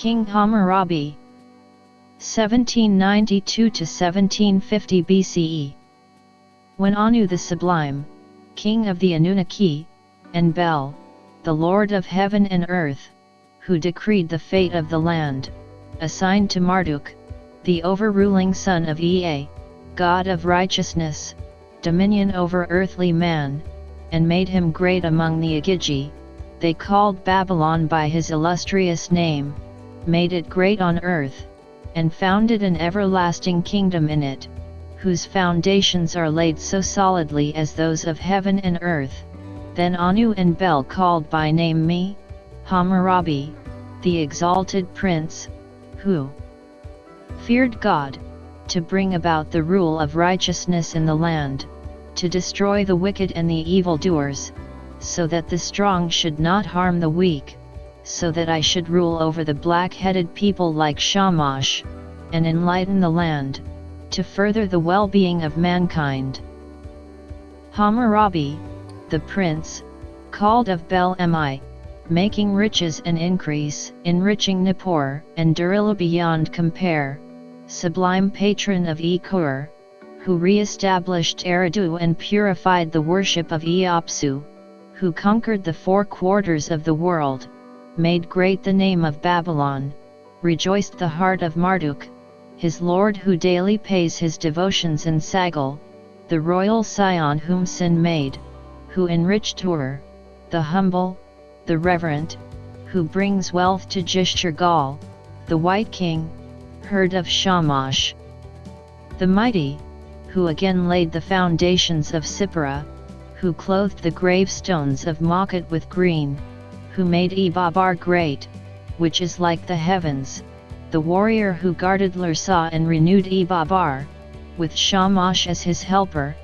King Hammurabi 1792 to 1750 BCE. When Anu the Sublime, king of the Anunnaki, and Bel, the Lord of heaven and earth, who decreed the fate of the land, assigned to Marduk, the overruling son of Ea, god of righteousness, dominion over earthly man, and made him great among the Agigi. They called Babylon by his illustrious name, made it great on earth, and founded an everlasting kingdom in it, whose foundations are laid so solidly as those of heaven and earth. Then Anu and Bel called by name me, Hammurabi, the exalted prince, who feared God, to bring about the rule of righteousness in the land, to destroy the wicked and the evildoers, so that the strong should not harm the weak, so that I should rule over the black-headed people like Shamash, and enlighten the land, to further the well-being of mankind. Hammurabi, the prince, called of Bel am I, making riches and increase, enriching Nippur and Durila beyond compare, sublime patron of Ekur, who re-established Eridu and purified the worship of Eopsu, who conquered the four quarters of the world, made great the name of Babylon, rejoiced the heart of Marduk, his lord who daily pays his devotions in Sagal, the royal scion whom Sin made, who enriched Ur, the humble, the reverent, who brings wealth to Jishtargal, the white king, heard of Shamash. The mighty, who again laid the foundations of Sippara, who clothed the gravestones of Makkat with green, who made Ebabar great, which is like the heavens, the warrior who guarded Larsa and renewed Ebabar, with Shamash as his helper,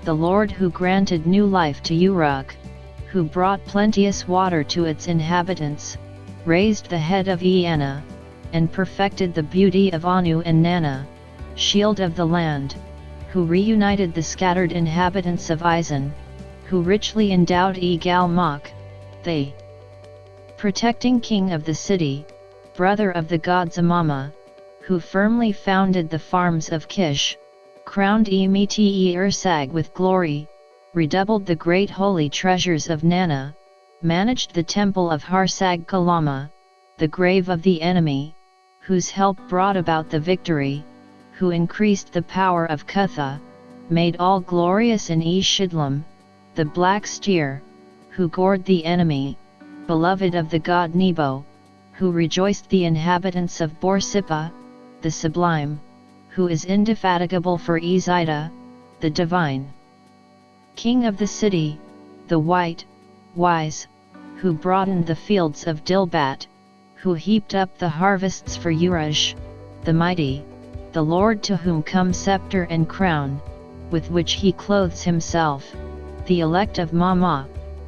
the Lord who granted new life to Uruk, who brought plenteous water to its inhabitants, raised the head of Eanna, and perfected the beauty of Anu and Nana, shield of the land, who reunited the scattered inhabitants of Izan, who richly endowed Egalmak, the protecting king of the city, brother of the gods Amama, who firmly founded the farms of Kish, crowned Emete Ursag with glory, redoubled the great holy treasures of Nana, managed the temple of Harsag Kalama, the grave of the enemy, whose help brought about the victory, who increased the power of Kutha, made all glorious in Shidlam, the black steer, who gored the enemy, beloved of the god Nebo, who rejoiced the inhabitants of Borsippa, the sublime, who is indefatigable for Izida, the divine. King of the city, the white, wise, who broadened the fields of Dilbat, who heaped up the harvests for Urush, the mighty, the Lord to whom come scepter and crown, with which he clothes himself, the elect of Mama,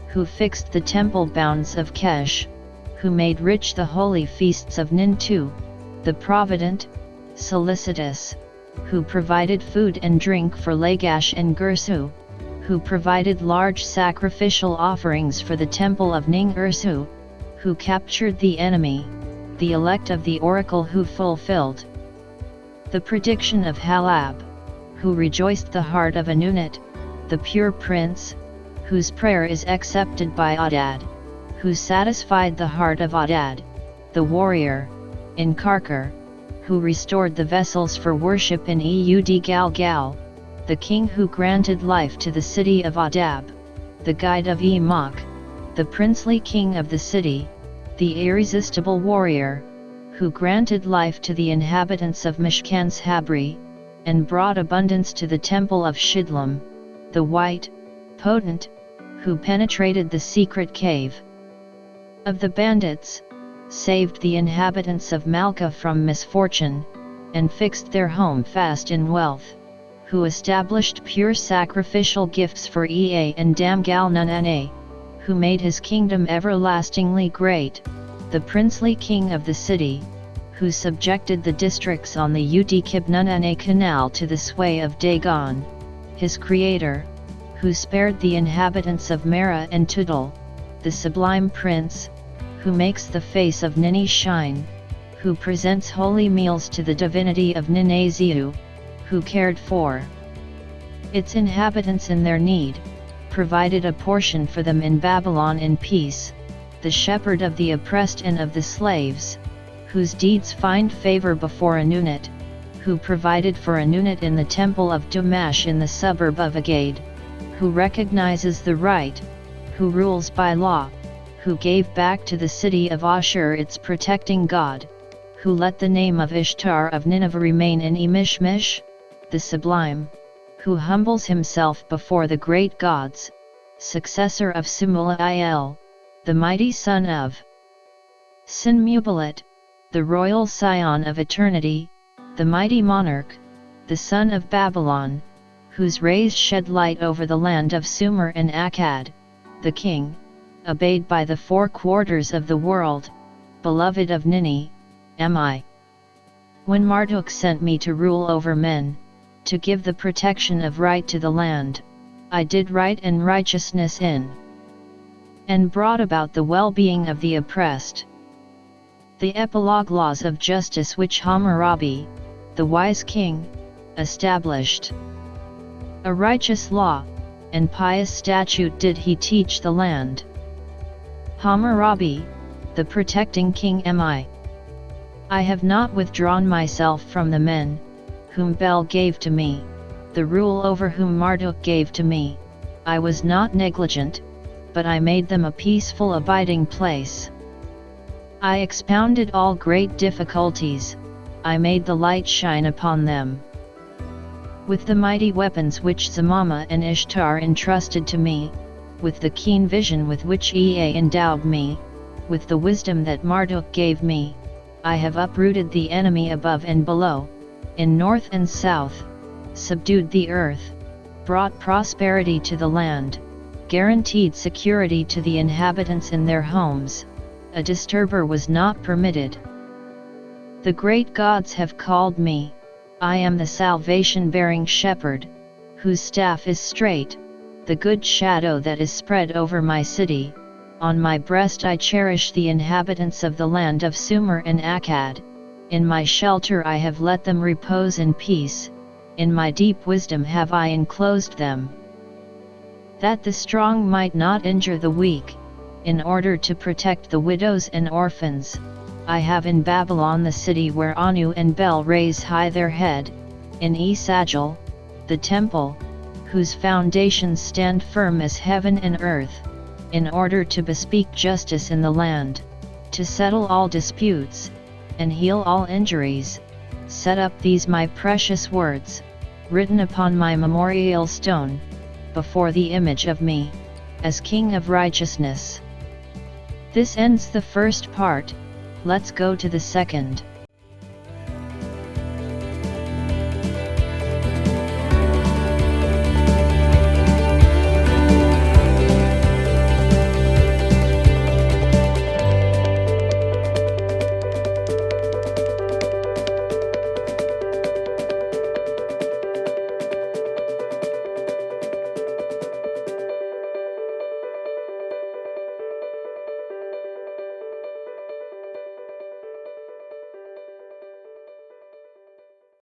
who fixed the temple bounds of Kesh, who made rich the holy feasts of Nintu, the provident, solicitous, who provided food and drink for Lagash and Gursu, who provided large sacrificial offerings for the temple of Ning Ursu, who captured the enemy, the elect of the oracle who fulfilled the prediction of Halab, who rejoiced the heart of Anunit, the pure prince, whose prayer is accepted by Adad, who satisfied the heart of Adad, the warrior, in Karkar, who restored the vessels for worship in Eud Galgal, the king who granted life to the city of Adab, the guide of Emak, the princely king of the city, the irresistible warrior, who granted life to the inhabitants of Mishkan's Habri, and brought abundance to the temple of Shidlam, the white, potent, who penetrated the secret cave of the bandits, saved the inhabitants of Malka from misfortune, and fixed their home fast in wealth, who established pure sacrificial gifts for Ea and Damgal Nunane, who made his kingdom everlastingly great, the princely king of the city, who subjected the districts on the Udikib-Nunane canal to the sway of Dagon, his creator, who spared the inhabitants of Mara and Tudal, the sublime prince, who makes the face of Nini shine, who presents holy meals to the divinity of Ninezeu, who cared for its inhabitants in their need, provided a portion for them in Babylon in peace, the shepherd of the oppressed and of the slaves, whose deeds find favor before Anunit, who provided for Anunit in the temple of Dumash in the suburb of Agade, who recognizes the right, who rules by law, who gave back to the city of Ashur its protecting God, who let the name of Ishtar of Nineveh remain in Emishmish, the sublime, who humbles himself before the great gods, successor of Sumuel, the mighty son of Sinmubilit, the royal scion of eternity, the mighty monarch, the son of Babylon, whose rays shed light over the land of Sumer and Akkad, the king, obeyed by the four quarters of the world, beloved of Nini, am I. When Marduk sent me to rule over men, to give the protection of right to the land, I did right and righteousness in, and brought about the well-being of the oppressed. The epilogue laws of justice which Hammurabi, the wise king, established. A righteous law, and pious statute did he teach the land. Hammurabi, the protecting king am I. I have not withdrawn myself from the men, whom Bel gave to me, the rule over whom Marduk gave to me. I was not negligent, but I made them a peaceful abiding place. I expounded all great difficulties, I made the light shine upon them. With the mighty weapons which Zamama and Ishtar entrusted to me, with the keen vision with which Ea endowed me, with the wisdom that Marduk gave me, I have uprooted the enemy above and below, in north and south, subdued the earth, brought prosperity to the land, guaranteed security to the inhabitants in their homes, a disturber was not permitted. The great gods have called me, I am the salvation-bearing shepherd, whose staff is straight, the good shadow that is spread over my city. On my breast I cherish the inhabitants of the land of Sumer and Akkad, in my shelter I have let them repose in peace, in my deep wisdom have I enclosed them. That the strong might not injure the weak, in order to protect the widows and orphans, I have in Babylon the city where Anu and Bel raise high their head, in Esagil, the temple, whose foundations stand firm as heaven and earth, in order to bespeak justice in the land, to settle all disputes, and heal all injuries, set up these my precious words, written upon my memorial stone, before the image of me, as King of righteousness. This ends the first part, let's go to the second.